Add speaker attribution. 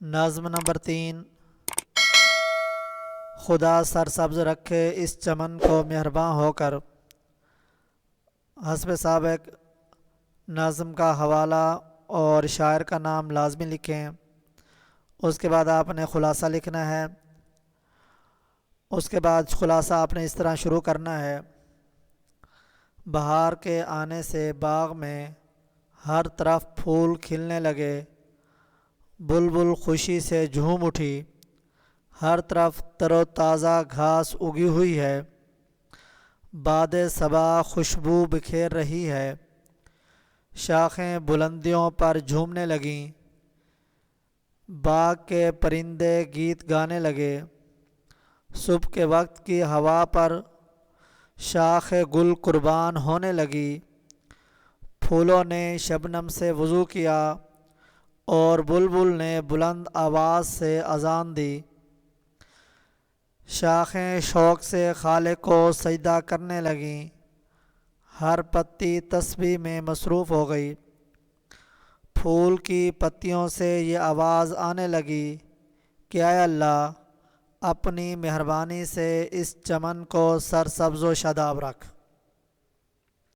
Speaker 1: نظم نمبر 3۔ خدا سرسبز رکھے اس چمن کو مہرباں ہو کر۔ حسب سابق نظم کا حوالہ اور شاعر کا نام لازمی لکھیں۔ اس کے بعد آپ نے خلاصہ لکھنا ہے۔ اس کے بعد خلاصہ آپ نے اس طرح شروع کرنا ہے: بہار کے آنے سے باغ میں ہر طرف پھول کھلنے لگے، بلبل خوشی سے جھوم اٹھی، ہر طرف تر و تازہ گھاس اگی ہوئی ہے، باد صبا خوشبو بکھیر رہی ہے، شاخیں بلندیوں پر جھومنے لگیں، باغ کے پرندے گیت گانے لگے، صبح کے وقت کی ہوا پر شاخ گل قربان ہونے لگی، پھولوں نے شبنم سے وضو کیا اور بلبل نے بلند آواز سے اذان دی، شاخیں شوق سے خالق کو سجدہ کرنے لگیں، ہر پتی تسبیح میں مصروف ہو گئی، پھول کی پتیوں سے یہ آواز آنے لگی کہ اے اللہ، اپنی مہربانی سے اس چمن کو سرسبز و شاداب رکھ۔